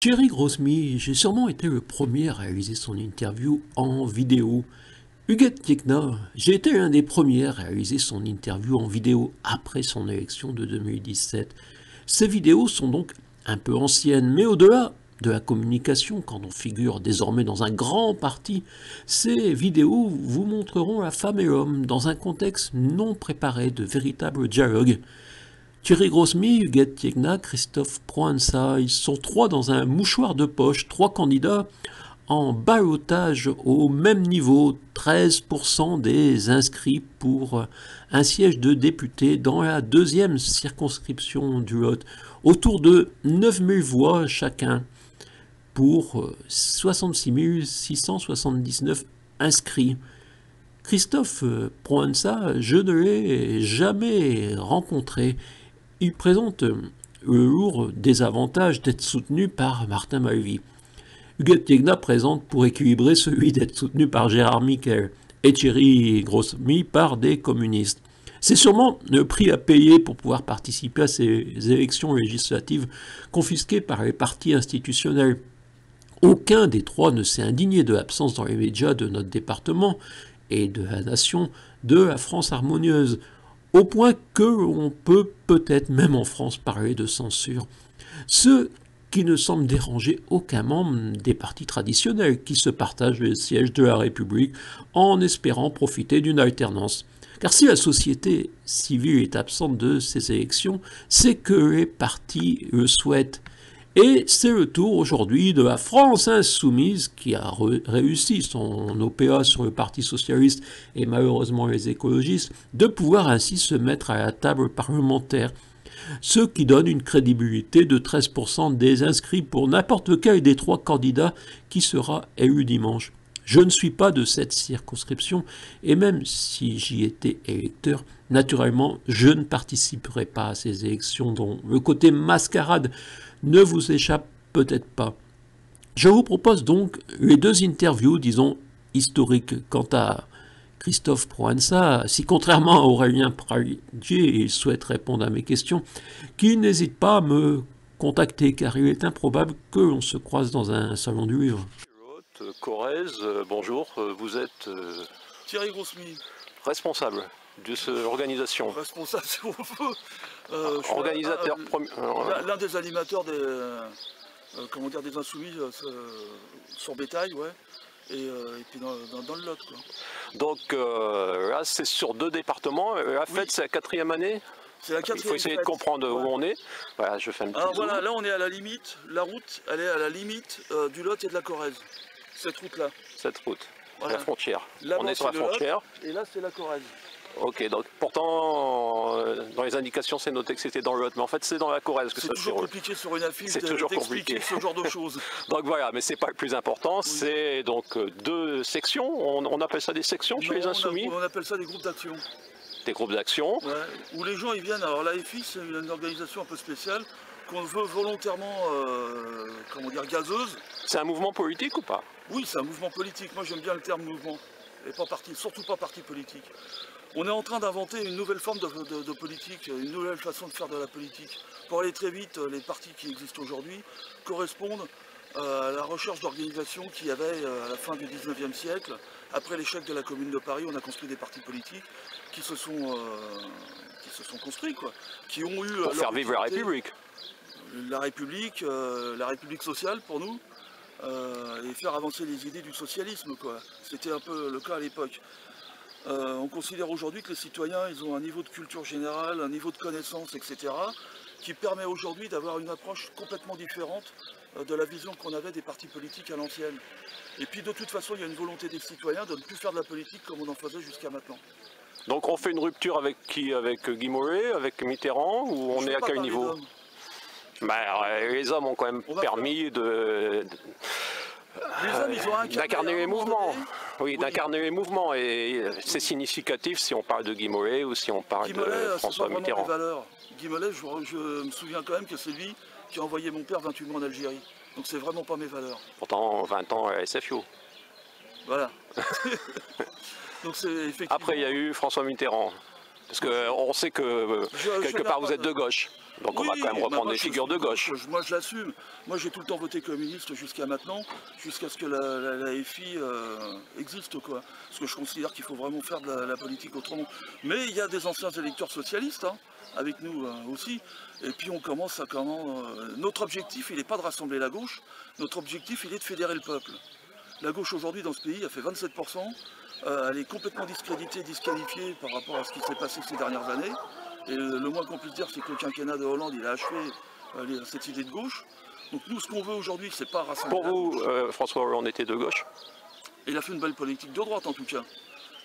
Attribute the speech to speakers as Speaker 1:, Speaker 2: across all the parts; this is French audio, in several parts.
Speaker 1: Thierry Grosmy, j'ai sûrement été le premier à réaliser son interview en vidéo. Huguette Tiekna, j'ai été l'un des premiers à réaliser son interview en vidéo après son élection de 2017. Ces vidéos sont donc un peu anciennes, mais au-delà de la communication, quand on figure désormais dans un grand parti, ces vidéos vous montreront la femme et l'homme dans un contexte non préparé de véritable dialogue. Thierry Grosmy, Huguette Tiekna, Christophe Proença, ils sont trois dans un mouchoir de poche, trois candidats en ballotage au même niveau, 13% des inscrits pour un siège de député dans la deuxième circonscription du Lot, autour de 9000 voix chacun pour 66 679 inscrits. Christophe Proença, je ne l'ai jamais rencontré. Il présente le lourd désavantage d'être soutenu par Martin Malvy. Huguette Tiekna présente pour équilibrer celui d'être soutenu par Gérard Miquel et Thierry Grosmy par des communistes. C'est sûrement le prix à payer pour pouvoir participer à ces élections législatives confisquées par les partis institutionnels. Aucun des trois ne s'est indigné de l'absence dans les médias de notre département et de la nation de la France harmonieuse, au point que l'on peut peut-être même en France parler de censure. Ce qui ne semble déranger aucun membre des partis traditionnels qui se partagent le siège de la République en espérant profiter d'une alternance. Car si la société civile est absente de ces élections, c'est que les partis le souhaitent. Et c'est le tour aujourd'hui de la France insoumise qui a réussi son OPA sur le Parti socialiste et malheureusement les écologistes de pouvoir ainsi se mettre à la table parlementaire, ce qui donne une crédibilité de 13% des inscrits pour n'importe lequel des trois candidats qui sera élu dimanche. Je ne suis pas de cette circonscription et même si j'y étais électeur, naturellement, je ne participerai pas à ces élections dont le côté mascarade ne vous échappe peut-être pas. Je vous propose donc les deux interviews, disons, historiques. Quant à Christophe Proença, si contrairement à Aurélien Pradier, il souhaite répondre à mes questions, qu'il n'hésite pas à me contacter, car il est improbable que l'on se croise dans un salon du livre.
Speaker 2: Corrèze, bonjour, vous êtes
Speaker 3: Thierry Grosmy.
Speaker 2: responsable de cette organisation.
Speaker 3: Responsable, si on veut.
Speaker 2: Organisateur
Speaker 3: L'un des animateurs des Insoumis sur Bétail, ouais. Et puis dans le Lot, quoi.
Speaker 2: Donc là, c'est sur 2 départements. La fête, c'est la 4e année.
Speaker 3: C'est la
Speaker 2: Il
Speaker 3: quatrième
Speaker 2: faut essayer de
Speaker 3: fête.
Speaker 2: comprendre où on est. Voilà, je fais un petit
Speaker 3: Alors
Speaker 2: zoom.
Speaker 3: voilà, là on est à la limite, la route, elle est à la limite du Lot et de la Corrèze. Cette route-là.
Speaker 2: Cette route,
Speaker 3: Voilà.
Speaker 2: la frontière.
Speaker 3: Là-bas,
Speaker 2: On est sur la
Speaker 3: c'est le Lot,
Speaker 2: frontière.
Speaker 3: et là c'est la Corrèze.
Speaker 2: Ok, donc pourtant, dans les indications, c'est noté que c'était dans le Lot, mais en fait, c'est dans la Corrèze que
Speaker 3: C'est
Speaker 2: ça se
Speaker 3: toujours
Speaker 2: déroule.
Speaker 3: compliqué sur une affiche
Speaker 2: C'est toujours
Speaker 3: d'expliquer
Speaker 2: compliqué.
Speaker 3: ce genre de choses.
Speaker 2: Donc voilà, mais c'est pas le plus important, c'est donc 2 sections, on appelle ça des sections chez les
Speaker 3: Non,
Speaker 2: Insoumis,
Speaker 3: on appelle ça des groupes d'action.
Speaker 2: des groupes d'action.
Speaker 3: Ouais, où les gens ils viennent. Alors l'AFI c'est une organisation un peu spéciale qu'on veut volontairement gazeuse.
Speaker 2: C'est un mouvement politique ou pas?
Speaker 3: Oui, c'est un mouvement politique. Moi j'aime bien le terme mouvement et pas parti, surtout pas parti politique. On est en train d'inventer une nouvelle forme de politique, une nouvelle façon de faire de la politique. Pour aller très vite, les partis qui existent aujourd'hui correspondent à la recherche d'organisation qu'il y avait à la fin du 19e siècle. Après l'échec de la Commune de Paris, on a construit des partis politiques qui se sont construits, quoi, qui ont eu
Speaker 2: Pour faire vivre la République.
Speaker 3: La République sociale pour nous, et faire avancer les idées du socialisme, quoi. C'était un peu le cas à l'époque. On considère aujourd'hui que les citoyens ils ont un niveau de culture générale, un niveau de connaissance, etc., qui permet aujourd'hui d'avoir une approche complètement différente de la vision qu'on avait des partis politiques à l'ancienne. Et puis de toute façon, il y a une volonté des citoyens de ne plus faire de la politique comme on en faisait jusqu'à maintenant.
Speaker 2: Donc on fait une rupture avec qui? Avec Guy Mollet, avec Mitterrand, ou on
Speaker 3: Je
Speaker 2: est
Speaker 3: veux
Speaker 2: à
Speaker 3: pas
Speaker 2: quel
Speaker 3: parler
Speaker 2: niveau?
Speaker 3: d'hommes.
Speaker 2: Les hommes ont quand même permis
Speaker 3: Les hommes, ils ont incarné
Speaker 2: d'incarner
Speaker 3: à un
Speaker 2: les
Speaker 3: moment
Speaker 2: mouvements.
Speaker 3: donné.
Speaker 2: Oui, d'incarner les mouvements. Et c'est significatif si on parle de Guy Mollet ou si on parle
Speaker 3: Guy
Speaker 2: de
Speaker 3: Mollet, c'est pas
Speaker 2: François
Speaker 3: vraiment
Speaker 2: Mitterrand.
Speaker 3: des valeurs. Guy Mollet, je me souviens quand même que c'est lui qui a envoyé mon père 28 mois en Algérie. Donc c'est vraiment pas mes valeurs.
Speaker 2: Pourtant, 20 ans à SFIO.
Speaker 3: Voilà. Donc c'est effectivement...
Speaker 2: Après, il y a eu François Mitterrand. Parce qu'on sait que quelque part vous êtes de gauche. Donc
Speaker 3: oui,
Speaker 2: on va quand même reprendre des figures de gauche.
Speaker 3: Moi je l'assume. Moi j'ai tout le temps voté communiste jusqu'à maintenant, jusqu'à ce que la FI existe, quoi. Parce que je considère qu'il faut vraiment faire de la politique autrement. Mais il y a des anciens électeurs socialistes, hein, avec nous aussi. Et puis on commence à notre objectif, il n'est pas de rassembler la gauche, notre objectif il est de fédérer le peuple. La gauche aujourd'hui dans ce pays a fait 27%, elle est complètement discréditée, disqualifiée par rapport à ce qui s'est passé ces dernières années. Et le moins qu'on puisse dire, c'est que le quinquennat de Hollande, il a achevé cette idée de gauche. Donc nous, ce qu'on veut aujourd'hui, c'est pas rassembler.
Speaker 2: Pour vous, François Hollande était de gauche?
Speaker 3: Il a fait une belle politique de droite, en tout cas.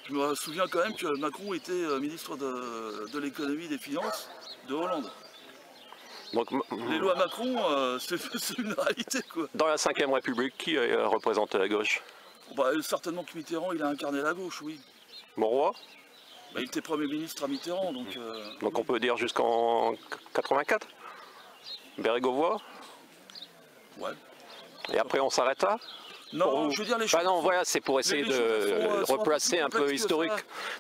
Speaker 3: Je me souviens quand même que Macron était ministre de l'économie et des finances de Hollande. Donc, les lois Macron, c'est une réalité, quoi.
Speaker 2: Dans la Ve République, qui représente la gauche?
Speaker 3: Certainement que Mitterrand, il a incarné la gauche, oui.
Speaker 2: Monroy?
Speaker 3: Il était Premier ministre à Mitterrand, donc...
Speaker 2: Donc on peut dire jusqu'en 84? Bérégovoy?
Speaker 3: Ouais.
Speaker 2: Et après on s'arrête là?
Speaker 3: Non, je veux dire les choses...
Speaker 2: non, voilà, c'est pour essayer de replacer un peu historique,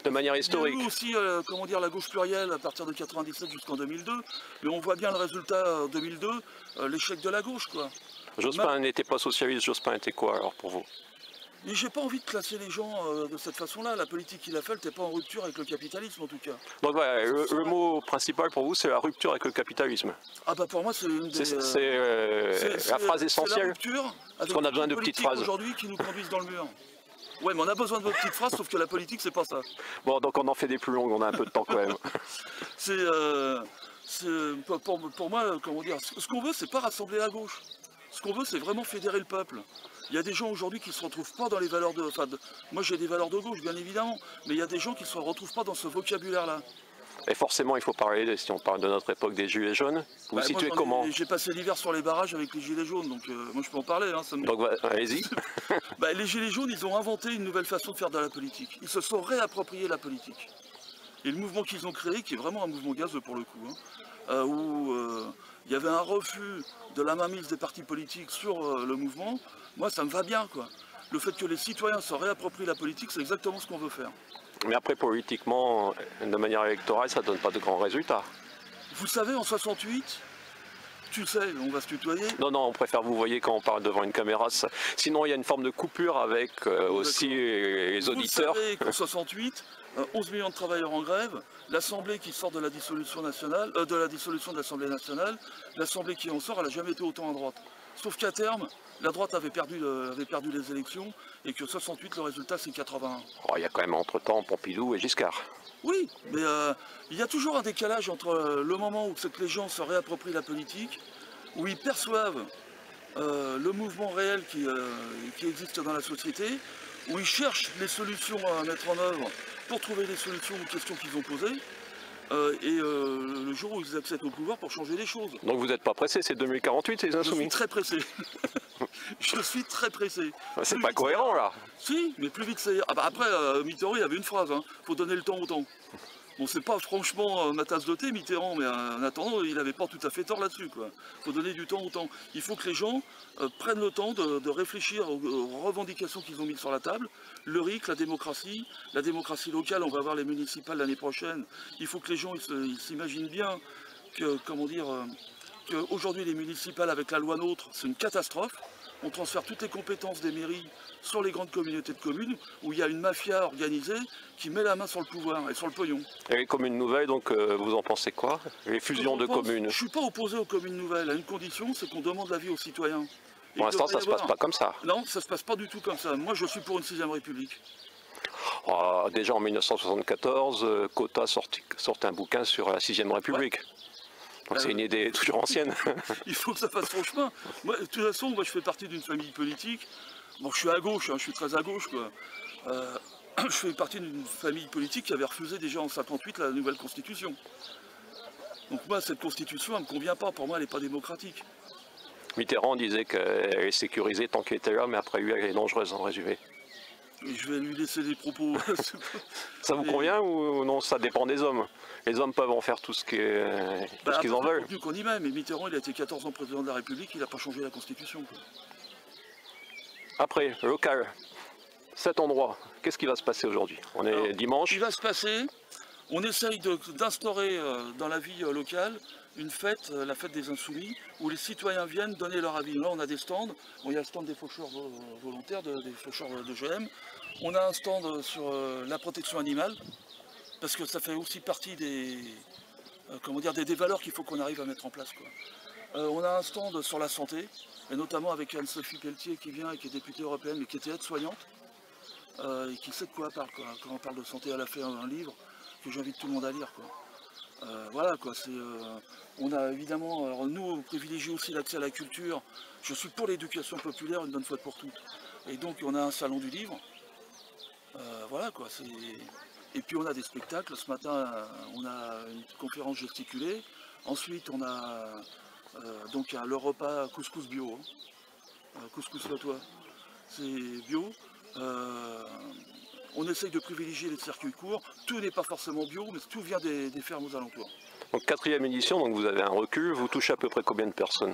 Speaker 2: de manière historique.
Speaker 3: Il y a eu aussi, comment dire, la gauche plurielle à partir de 97 jusqu'en 2002, mais on voit bien le résultat 2002, l'échec de la gauche, quoi.
Speaker 2: Jospin n'était pas socialiste, Jospin était quoi alors pour vous?
Speaker 3: Mais j'ai pas envie de classer les gens de cette façon-là. La politique qu'il a faite, elle n'était pas en rupture avec le capitalisme en tout cas.
Speaker 2: Donc voilà, le mot principal pour vous, c'est la rupture avec le capitalisme.
Speaker 3: Ah bah pour moi, c'est une des...
Speaker 2: C'est la phrase essentielle. Parce qu'on a besoin de petites phrases.
Speaker 3: Aujourd'hui qui nous conduisent dans le mur. Ouais, mais on a besoin de vos petites phrases, sauf que la politique, c'est pas ça.
Speaker 2: Bon, donc on en fait des plus longues, on a un peu de temps quand même.
Speaker 3: Pour moi, comment dire, ce qu'on veut, c'est pas rassembler la gauche. Ce qu'on veut, c'est vraiment fédérer le peuple. Il y a des gens aujourd'hui qui ne se retrouvent pas dans les valeurs de... moi j'ai des valeurs de gauche, bien évidemment, mais il y a des gens qui ne se retrouvent pas dans ce vocabulaire-là.
Speaker 2: Et forcément, il faut parler, si on parle de notre époque, des gilets jaunes. Vous vous situez comment?
Speaker 3: J'ai passé l'hiver sur les barrages avec les gilets jaunes, donc moi je peux en parler. Hein,
Speaker 2: donc allez-y.
Speaker 3: Les gilets jaunes, ils ont inventé une nouvelle façon de faire de la politique. Ils se sont réappropriés la politique. Et le mouvement qu'ils ont créé, qui est vraiment un mouvement gazeux pour le coup, hein, où il y avait un refus de la mainmise des partis politiques sur le mouvement, moi ça me va bien, quoi. Le fait que les citoyens se réapproprient la politique, c'est exactement ce qu'on veut faire.
Speaker 2: Mais après, politiquement, de manière électorale, ça ne donne pas de grands résultats.
Speaker 3: Vous savez, en 68, tu le sais, on va se tutoyer.
Speaker 2: Non, on préfère vous voyez quand on parle devant une caméra. Sinon, il y a une forme de coupure avec aussi les auditeurs.
Speaker 3: Vous savez qu'en 68, 11 millions de travailleurs en grève, l'Assemblée qui sort de la dissolution nationale, de l'Assemblée nationale, l'Assemblée qui en sort, elle n'a jamais été autant à droite. Sauf qu'à terme, la droite avait perdu les élections et que 68, le résultat, c'est 81.
Speaker 2: Oh, il y a quand même entre-temps Pompidou et Giscard.
Speaker 3: Oui, mais il y a toujours un décalage entre le moment où c'est que les gens se réapproprient la politique, où ils perçoivent le mouvement réel qui existe dans la société, où ils cherchent les solutions à mettre en œuvre pour trouver des solutions aux questions qu'ils ont posées, et le jour où ils accèdent au pouvoir pour changer les choses.
Speaker 2: Donc vous n'êtes pas pressé, c'est 2048, c'est les Insoumis?
Speaker 3: Je suis très pressé. Je suis très pressé.
Speaker 2: C'est pas cohérent là.
Speaker 3: Si, mais plus vite c'est... après, Mitterrand, il avait une phrase, hein, faut donner le temps au temps. Bon, c'est pas franchement ma tasse de thé, Mitterrand, mais en attendant, il n'avait pas tout à fait tort là-dessus, quoi. Faut donner du temps au temps. Il faut que les gens prennent le temps de réfléchir aux revendications qu'ils ont mises sur la table. Le RIC, la démocratie locale, on va avoir les municipales l'année prochaine. Il faut que les gens ils s'imaginent bien que, comment dire, qu'aujourd'hui les municipales avec la loi NOTRe, c'est une catastrophe. On transfère toutes les compétences des mairies sur les grandes communautés de communes où il y a une mafia organisée qui met la main sur le pouvoir et sur le pognon.
Speaker 2: Et les communes nouvelles, donc vous en pensez quoi? Les fusions de communes?
Speaker 3: Je ne suis pas opposé aux communes nouvelles, à une condition, c'est qu'on demande l'avis aux citoyens.
Speaker 2: Pour l'instant, ça ne se passe pas comme ça.
Speaker 3: Non, ça ne se passe pas du tout comme ça. Moi, je suis pour une 6e République.
Speaker 2: Oh, déjà en 1974, Cotta sortait un bouquin sur la 6e République. Ouais. Donc c'est une idée toujours ancienne.
Speaker 3: Il faut que ça fasse son chemin. Moi, de toute façon, moi je fais partie d'une famille politique. Bon, je suis à gauche, hein, je suis très à gauche, quoi. Je fais partie d'une famille politique qui avait refusé déjà en 58 la nouvelle constitution. Donc moi, cette constitution, elle ne me convient pas. Pour moi, elle n'est pas démocratique.
Speaker 2: Mitterrand disait qu'elle est sécurisée tant qu'elle était là, mais après lui, elle est dangereuse en résumé.
Speaker 3: Et je vais lui laisser des propos.
Speaker 2: Ça vous convient ou non? Ça dépend des hommes. Les hommes peuvent en faire tout ce qu'ils en veulent.
Speaker 3: Qu'on y met, mais Mitterrand, il a été 14 ans président de la République, il n'a pas changé la Constitution, quoi.
Speaker 2: Après, local, cet endroit, qu'est-ce qui va se passer aujourd'hui? On est dimanche.
Speaker 3: Il va se passer On essaye d'instaurer dans la vie locale une fête, la fête des Insoumis, où les citoyens viennent donner leur avis. Là, on a des stands. Bon, il y a le stand des faucheurs volontaires, des faucheurs de GM. On a un stand sur la protection animale, parce que ça fait aussi partie des valeurs qu'il faut qu'on arrive à mettre en place, quoi. On a un stand sur la santé, et notamment avec Anne-Sophie Pelletier qui vient et qui est députée européenne, mais qui était aide-soignante, et qui sait de quoi elle parle, quoi. Quand on parle de santé, elle a fait un livre que j'invite tout le monde à lire, quoi. Voilà, quoi, on a évidemment, alors nous on privilégie aussi l'accès à la culture. Je suis pour l'éducation populaire une bonne fois pour toutes. Et donc on a un salon du livre. Voilà, quoi, et puis on a des spectacles. Ce matin on a une conférence gesticulée. Ensuite on a donc le repas couscous bio. Couscous à toi, c'est bio. On essaye de privilégier les circuits courts. Tout n'est pas forcément bio, mais tout vient des fermes aux alentours.
Speaker 2: Donc 4e édition, donc vous avez un recul, vous touchez à peu près combien de personnes?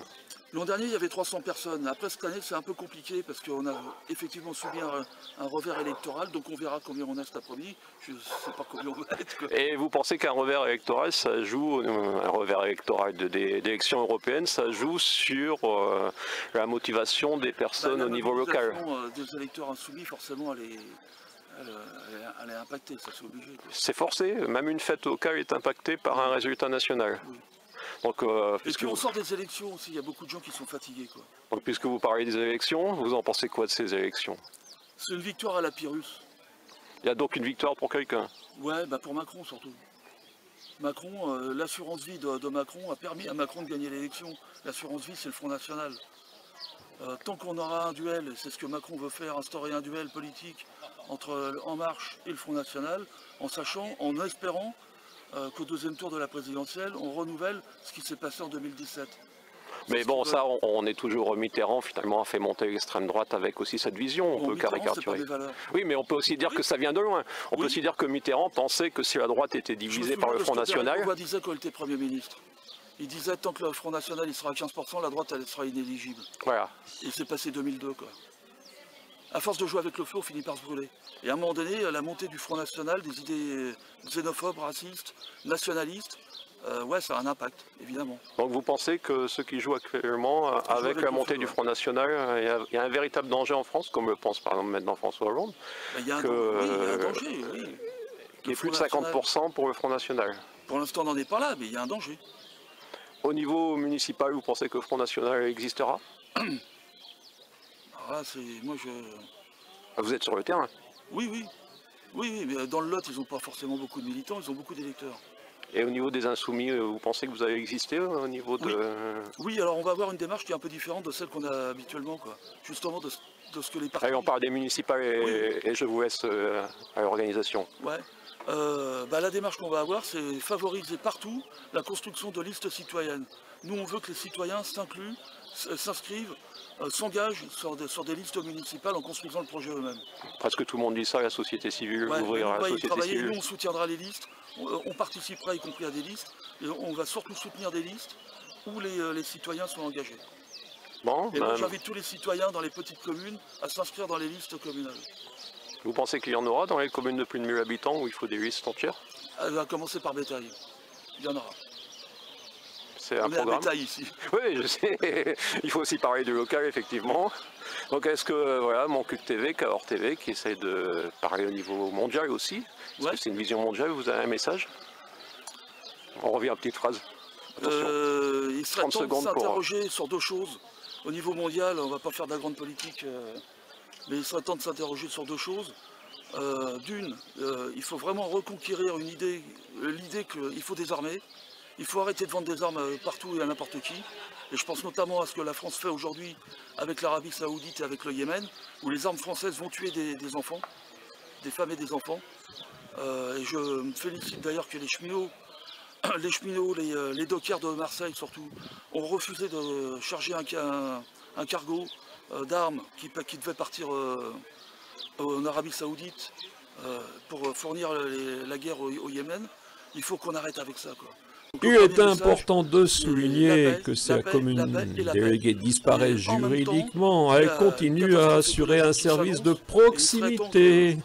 Speaker 3: L'an dernier, il y avait 300 personnes. Après, cette année, c'est un peu compliqué parce qu'on a effectivement subi un revers électoral. Donc on verra combien on a cet après-midi. Je ne sais pas combien on va être, quoi.
Speaker 2: Et vous pensez qu'un revers électoral, ça joue, un revers électoral d'élections européennes, ça joue sur la motivation des personnes au niveau local?
Speaker 3: La mobilisation des électeurs insoumis, forcément, elle est impactée, ça c'est obligé, quoi.
Speaker 2: C'est forcé, même une fête locale est impactée par un résultat national.
Speaker 3: Oui.
Speaker 2: Donc,
Speaker 3: Et puis on sort des élections aussi, il y a beaucoup de gens qui sont fatigués, quoi.
Speaker 2: donc puisque vous parlez des élections, vous en pensez quoi de ces élections?
Speaker 3: C'est une victoire à la Pyrrhus.
Speaker 2: Il y a donc une victoire pour quelqu'un?
Speaker 3: Ouais, bah pour Macron surtout. Macron, l'assurance vie de Macron a permis à Macron de gagner l'élection. L'assurance vie, c'est le Front National. Tant qu'on aura un duel, et c'est ce que Macron veut faire, instaurer un duel politique entre En Marche et le Front National, en espérant qu'au deuxième tour de la présidentielle, on renouvelle ce qui s'est passé en 2017.
Speaker 2: Mais bon, ça, on est toujours Mitterrand, finalement, a fait monter l'extrême droite avec aussi cette vision, on peut caricaturer. Oui, mais on peut aussi dire que ça vient de loin. On peut aussi dire que Mitterrand pensait que si la droite était divisée par le Front National...
Speaker 3: Il disait quand il était Premier ministre. Il disait tant que le Front National il sera à 15%, la droite elle sera inéligible.
Speaker 2: Voilà.
Speaker 3: Et c'est passé 2002, quoi. À force de jouer avec le feu, on finit par se brûler. Et à un moment donné, la montée du Front National, des idées xénophobes, racistes, nationalistes, ouais, ça a un impact, évidemment.
Speaker 2: Donc vous pensez que ceux qui jouent actuellement, avec la montée du Front National, il y a un véritable danger en France, comme le pense par exemple maintenant François Hollande,
Speaker 3: il y a un danger, oui.
Speaker 2: Qui est plus de 50% pour le Front National.
Speaker 3: Pour l'instant, on n'en est pas là, mais il y a un danger.
Speaker 2: Au niveau municipal, vous pensez que le Front National existera?
Speaker 3: Ah, moi je...
Speaker 2: Vous êtes sur le terrain?
Speaker 3: Oui, oui. Oui, mais dans le Lot, ils n'ont pas forcément beaucoup de militants, ils ont beaucoup d'électeurs.
Speaker 2: Et au niveau des Insoumis, vous pensez que vous allez exister au niveau de...
Speaker 3: Oui, alors on va avoir une démarche qui est un peu différente de celle qu'on a habituellement, quoi. Justement de ce que les partis...
Speaker 2: Allez, on parle des municipales et je vous laisse à l'organisation.
Speaker 3: Ouais. La démarche qu'on va avoir, c'est favoriser partout la construction de listes citoyennes. Nous, on veut que les citoyens s'incluent, s'inscrivent, s'engagent sur des listes municipales en construisant le projet eux-mêmes.
Speaker 2: Presque tout le monde dit ça, la société civile, ouvrir la société civile.
Speaker 3: Nous, on soutiendra les listes, on participera y compris à des listes, et on va surtout soutenir des listes où les citoyens sont engagés.
Speaker 2: Bon,
Speaker 3: et moi, j'invite tous les citoyens dans les petites communes à s'inscrire dans les listes communales.
Speaker 2: Vous pensez qu'il y en aura dans les communes de plus de 1000 habitants où il faut des listes entières?
Speaker 3: Elle va commencer par Bétail. Il y en aura.
Speaker 2: C'est un programme.
Speaker 3: Bétail ici.
Speaker 2: Oui, je sais. Il faut aussi parler du local, effectivement. Donc est-ce que, voilà, mon Cuc TV, Cahors TV, qui essaie de parler au niveau mondial aussi, parce que c'est une vision mondiale, vous avez un message? On revient à une petite phrase. Attention.
Speaker 3: Il serait temps de s'interroger sur deux choses. Au niveau mondial, on ne va pas faire de la grande politique, mais il serait temps de s'interroger sur deux choses. D'une, il faut vraiment reconquérir l'idée qu'il faut des armées. Il faut arrêter de vendre des armes partout et à n'importe qui. Et je pense notamment à ce que la France fait aujourd'hui avec l'Arabie Saoudite et avec le Yémen, où les armes françaises vont tuer des enfants, des femmes et des enfants. Et je me félicite d'ailleurs que les cheminots, les dockers de Marseille surtout, ont refusé de charger un cargo d'armes qui devait partir en Arabie Saoudite pour fournir la guerre au Yémen. Il faut qu'on arrête avec ça, quoi.
Speaker 1: Il est important de souligner que si la commune déléguée disparaît juridiquement, elle continue à assurer un service de proximité,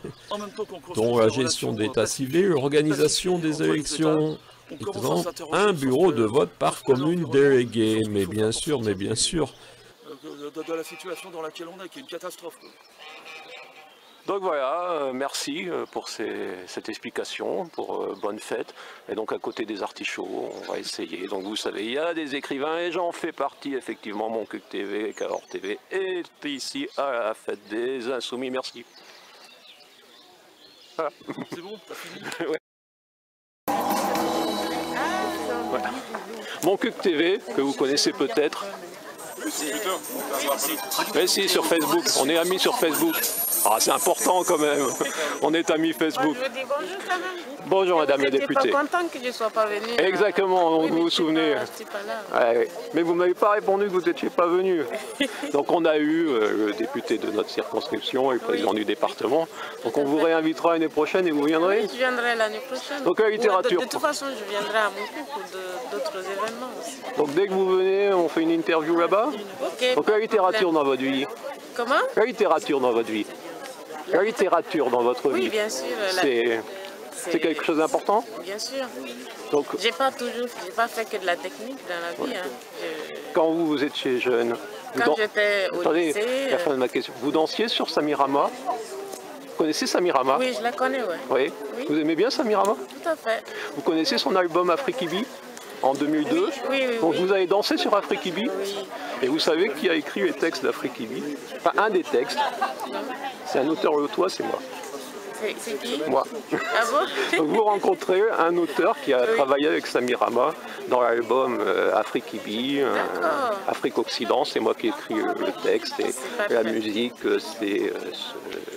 Speaker 1: dont la gestion d'état civil, l'organisation des élections, exemple, un bureau de vote par commune déléguée. Mais bien sûr,
Speaker 3: de la situation dans laquelle on est, qui est une catastrophe.
Speaker 2: Donc voilà, merci pour cette explication, pour bonne fête. Et donc à côté des artichauts, on va essayer. Donc vous savez, il y a des écrivains et j'en fais partie effectivement. Mon Cuc TV, Cahors TV est ici à la fête des Insoumis. Merci. Voilà.
Speaker 3: C'est bon, t'as fini?
Speaker 2: Ouais. Voilà. Mon Cuc TV, que vous connaissez peut-être. Mais si, sur Facebook, on est amis sur Facebook. Ah, c'est important quand même, on est amis Facebook.
Speaker 4: Je dis bonjour quand même.
Speaker 2: Bonjour madame la députée.
Speaker 4: Je n'étais pas contente que je ne sois pas venue.
Speaker 2: Exactement,
Speaker 4: oui,
Speaker 2: vous vous souvenez.
Speaker 4: pas là.
Speaker 2: Ouais. Mais vous ne m'avez pas répondu que vous n'étiez pas venu. Donc on a eu le député de notre circonscription et le président du département. Donc on vous réinvitera l'année prochaine et vous viendrez.
Speaker 4: Oui, je viendrai l'année prochaine.
Speaker 2: Donc la littérature.
Speaker 4: De toute façon, je viendrai à mon Cuc ou d'autres événements aussi.
Speaker 2: Donc dès que vous venez, on fait une interview là-bas.
Speaker 4: Ok.
Speaker 2: Donc la littérature dans votre vie.
Speaker 4: Comment?
Speaker 2: La littérature dans votre vie. La littérature dans votre vie.
Speaker 4: Oui, bien sûr.
Speaker 2: C'est quelque chose d'important?
Speaker 4: Bien sûr.
Speaker 2: Donc,
Speaker 4: j'ai pas fait que de la technique dans la vie. Hein.
Speaker 2: Quand vous étiez jeune,
Speaker 4: quand j'étais au lycée...
Speaker 2: Attendez, la fin de ma question. Vous dansiez sur Samirama? Vous connaissez Samirama?
Speaker 4: Oui, je la connais, ouais.
Speaker 2: Oui. Vous aimez bien Samirama?
Speaker 4: Tout à fait.
Speaker 2: Vous connaissez son album Afrikibi en 2002?
Speaker 4: Oui.
Speaker 2: Donc vous avez dansé sur Afrikibi?
Speaker 4: Oui.
Speaker 2: Et vous savez qui a écrit les textes d'Afrikibi? Enfin, un des textes. C'est un auteur lotois, c'est moi.
Speaker 4: C'est qui?
Speaker 2: Moi.
Speaker 4: Ah bon?
Speaker 2: Donc vous rencontrez un auteur qui a travaillé avec Samirama dans l'album Afrikibi, Afrique Occident, c'est moi qui ai écrit le texte et la musique, c'est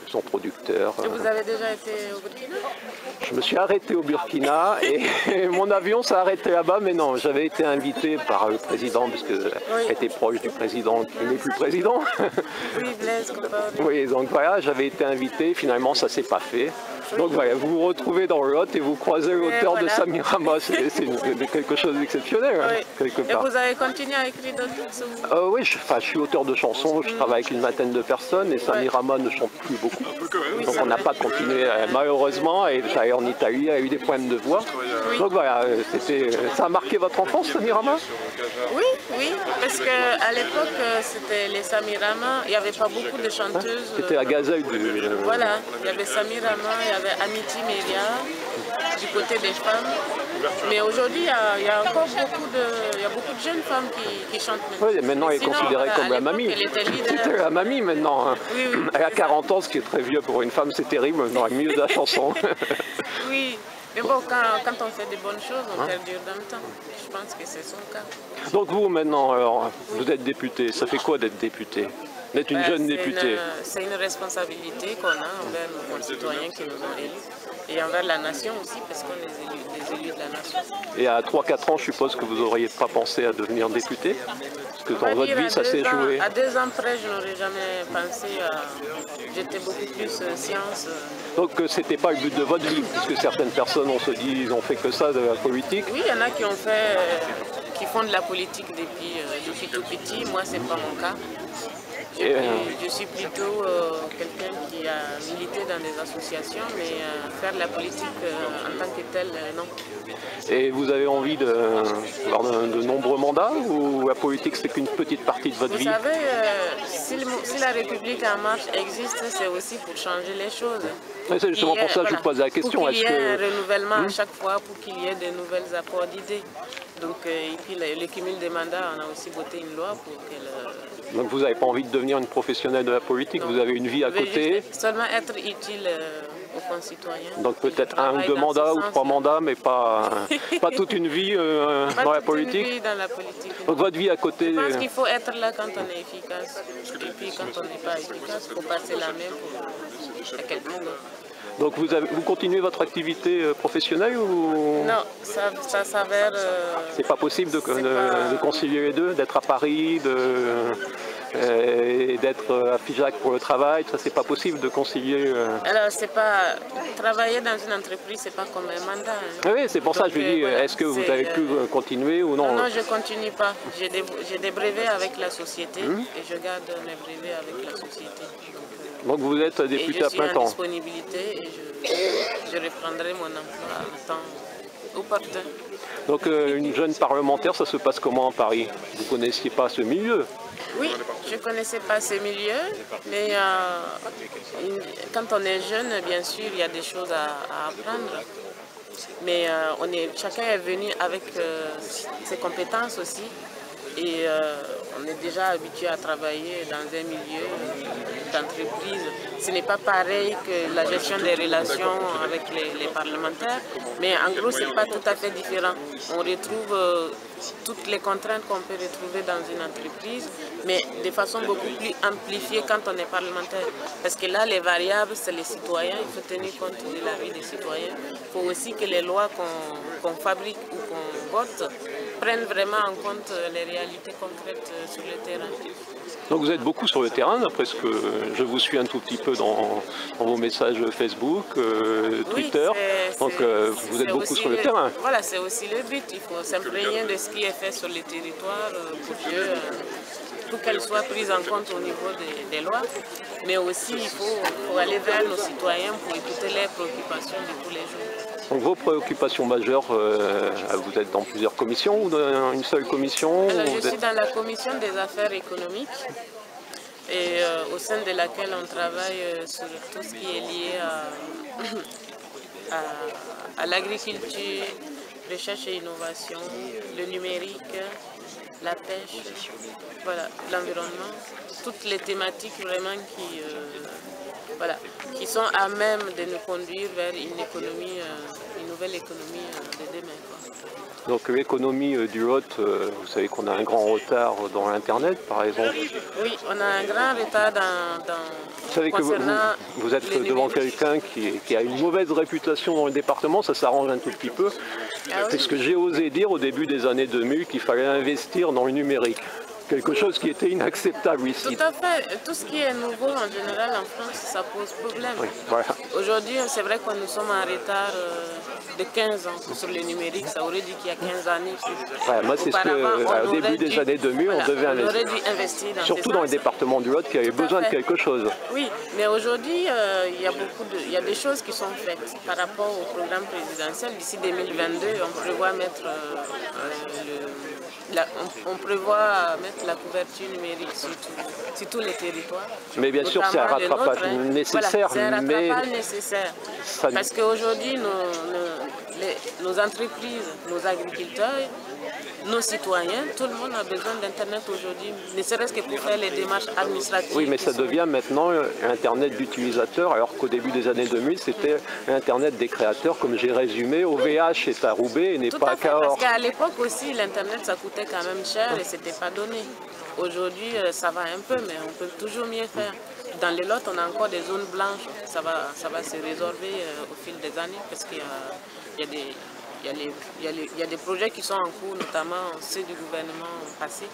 Speaker 2: son producteur.
Speaker 4: Et vous avez déjà été au Burkina?
Speaker 2: Je me suis arrêté au Burkina et mon avion s'est arrêté là-bas, mais non, j'avais été invité par le président, parce que j'étais proche du président qui n'est plus président.
Speaker 4: Oui, Blaise Compaoré.
Speaker 2: Oui, donc voilà, j'avais été invité, finalement ça s'est pas fait. Donc voilà, vous vous retrouvez dans le Lot et vous croisez l'auteur de Samirama, c'est quelque chose d'exceptionnel, hein, quelque part.
Speaker 4: Et vous avez continué à écrire d'autres textes?
Speaker 2: Oui, je suis auteur de chansons, je travaille avec une vingtaine de personnes et Samirama ne chante plus beaucoup. Donc on n'a pas continué, malheureusement, et en Italie, il a eu des problèmes de voix. Donc voilà, ça a marqué votre enfance, Samirama?
Speaker 4: Oui, parce qu'à l'époque, c'était les Samirama, il n'y avait pas beaucoup de chanteuses.
Speaker 2: C'était la gazelle du...
Speaker 4: Voilà, il y avait Samirama, il y avait Amity Meria, du côté des femmes. Mais aujourd'hui, il y a encore beaucoup de jeunes femmes qui chantent maintenant.
Speaker 2: Oui, maintenant elle est considérée comme la mamie. C'était la mamie maintenant. Hein.
Speaker 4: Oui.
Speaker 2: Elle a 40 ans, ce qui est très vieux pour une femme, c'est terrible, dans le milieu de la chanson.
Speaker 4: Oui. Mais bon, quand on fait des bonnes choses, on perdure dans le temps. Je pense que c'est son cas.
Speaker 2: Donc vous, maintenant, alors, vous êtes député. Ça fait quoi d'être député? D'être une jeune députée?
Speaker 4: C'est une responsabilité qu'on a envers nos concitoyens qui nous ont élus. Et envers la nation aussi, parce qu'on est des élus de la nation.
Speaker 2: Et à 3-4 ans, je suppose que vous n'auriez pas pensé à devenir député? Parce que dans votre vie, ça s'est joué.
Speaker 4: À 2 ans près, je n'aurais jamais pensé à... J'étais beaucoup plus science.
Speaker 2: Donc c'était pas le but de votre vie, puisque certaines personnes, on se dit, ils ont fait que ça de la politique.
Speaker 4: Oui, il y en a qui qui font de la politique depuis tout petit. Moi, c'est pas mon cas. Je suis plutôt quelqu'un qui a milité dans des associations, mais faire de la politique en tant que telle, non.
Speaker 2: Et vous avez envie d'avoir de nombreux mandats, ou la politique c'est qu'une petite partie de votre vie?
Speaker 4: Vous savez, si la République en marche existe, c'est aussi pour changer les choses.
Speaker 2: C'est justement pour ça que je vous pose la question.
Speaker 4: Pour qu'il y ait un renouvellement à chaque fois, pour qu'il y ait de nouvelles apports d'idées. Donc, et puis le cumul des mandats, on a aussi voté une loi pour qu'elle...
Speaker 2: Donc vous n'avez pas envie de devenir une professionnelle de la politique, non. Vous avez une vie à côté.
Speaker 4: Seulement être utile aux concitoyens.
Speaker 2: Donc peut-être 1 ou 2 mandats ou 3 mandats, mais pas toute une vie dans la politique.
Speaker 4: Une vie dans la politique.
Speaker 2: Donc votre vie à côté...
Speaker 4: Je pense qu'il faut être là quand on est efficace. Et puis quand on n'est pas efficace, il faut passer la main à quelqu'un d'autre.
Speaker 2: Donc vous continuez votre activité professionnelle ou...
Speaker 4: Non, ça s'avère...
Speaker 2: C'est pas possible de concilier les deux, d'être à Paris, et d'être à Figeac pour le travail, ça c'est pas possible de concilier.
Speaker 4: Alors c'est pas travailler dans une entreprise, c'est pas comme un mandat. Hein.
Speaker 2: Oui, c'est pour ça que je lui dis,
Speaker 4: voilà,
Speaker 2: est-ce que vous avez pu continuer ou non?
Speaker 4: Non, je continue pas. J'ai des brevets avec la société et je garde mes brevets avec la société.
Speaker 2: Donc vous êtes député à plein temps.
Speaker 4: Je suis en disponibilité et je reprendrai mon emploi à temps opportun.
Speaker 2: Donc une jeune parlementaire, ça se passe comment à Paris? Vous ne connaissiez pas ce milieu?
Speaker 4: Oui, je ne connaissais pas ce milieu, mais quand on est jeune, bien sûr, il y a des choses à apprendre. Mais chacun est venu avec ses compétences aussi. Et on est déjà habitué à travailler dans un milieu d'entreprise. Ce n'est pas pareil que la gestion des relations avec les parlementaires, mais en gros, ce n'est pas tout à fait différent. On retrouve toutes les contraintes qu'on peut retrouver dans une entreprise, mais de façon beaucoup plus amplifiée quand on est parlementaire. Parce que là, les variables, c'est les citoyens, il faut tenir compte de la vie des citoyens. Il faut aussi que les lois qu'on fabrique ou qu'on vote prennent vraiment en compte les réalités concrètes sur le terrain.
Speaker 2: Donc vous êtes beaucoup sur le terrain, d'après ce que je vous suis un tout petit peu dans vos messages Facebook, Twitter.
Speaker 4: Oui,
Speaker 2: donc vous êtes beaucoup sur le terrain.
Speaker 4: Voilà, c'est aussi le but. Il faut s'imprégner de ce qui est fait sur les territoires pour qu'elles soient prises en compte au niveau des lois. Mais aussi, il faut aller vers nos citoyens pour écouter leurs préoccupations de tous les jours.
Speaker 2: Donc vos préoccupations majeures, vous êtes dans plusieurs commissions ou dans une seule commission?
Speaker 4: Alors, je suis dans la commission des affaires économiques et au sein de laquelle on travaille sur tout ce qui est lié à l'agriculture, recherche et innovation, le numérique, la pêche, voilà, l'environnement, toutes les thématiques vraiment qui sont à même de nous conduire vers une nouvelle économie de demain.
Speaker 2: Donc l'économie du Lot, vous savez qu'on a un grand retard dans l'Internet par exemple.
Speaker 4: Oui, on a un grand retard
Speaker 2: Vous savez que vous êtes devant quelqu'un qui a une mauvaise réputation dans le département, ça s'arrange un tout petit peu. Parce que j'ai osé dire au début des années 2000 qu'il fallait investir dans le numérique. Quelque chose qui était inacceptable ici.
Speaker 4: Tout à fait. Tout ce qui est nouveau en général en France, ça pose problème.
Speaker 2: Oui, voilà.
Speaker 4: Aujourd'hui, c'est vrai que nous sommes en retard de 15 ans sur le numérique. Ça aurait dit qu'il y a 15 années.
Speaker 2: Ouais, moi, c'est ce que, au début des années 2000, on devait investir.
Speaker 4: On aurait dû investir dans
Speaker 2: surtout dans le département du Lot qui avait besoin de quelque chose.
Speaker 4: Oui, mais aujourd'hui, il y a des choses qui sont faites par rapport au programme présidentiel. D'ici 2022, on prévoit mettre la couverture numérique sur tous les territoires.
Speaker 2: Mais bien sûr, c'est un rattrapage nécessaire.
Speaker 4: Voilà, c'est un rattrapage nécessaire. Parce qu'aujourd'hui, nos entreprises, nos agriculteurs, nos citoyens, tout le monde a besoin d'Internet aujourd'hui, ne serait-ce que pour faire les démarches administratives.
Speaker 2: Oui, mais ça devient maintenant Internet d'utilisateur, alors qu'au début des années 2000, c'était Internet des créateurs, comme j'ai résumé. OVH est à Roubaix et n'est pas à Cahors.
Speaker 4: Parce qu'à l'époque aussi, l'Internet, ça coûtait quand même cher et ce n'était pas donné. Aujourd'hui, ça va un peu, mais on peut toujours mieux faire. Dans les Lot, on a encore des zones blanches. Ça va se résorber au fil des années parce qu'il y a des projets qui sont en cours, notamment ceux du gouvernement passé,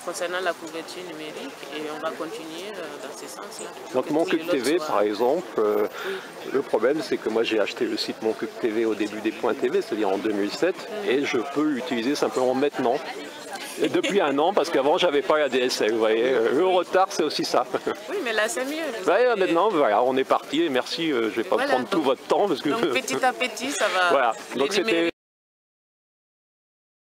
Speaker 4: concernant la couverture numérique, et on va continuer dans ce sens-là.
Speaker 2: Donc Moncuq TV, par exemple, le problème c'est que moi j'ai acheté le site Moncuq TV au début des points TV, c'est-à-dire en 2007, et je peux l'utiliser simplement maintenant. Et depuis un an, parce qu'avant j'avais pas la DSL, vous voyez, le retard c'est aussi ça.
Speaker 4: Oui, mais là c'est mieux.
Speaker 2: Ouais, maintenant, voilà, on est parti, et merci, je vais pas prendre tout votre temps. Parce que...
Speaker 4: Donc petit à petit, ça va.
Speaker 2: Voilà, donc c'était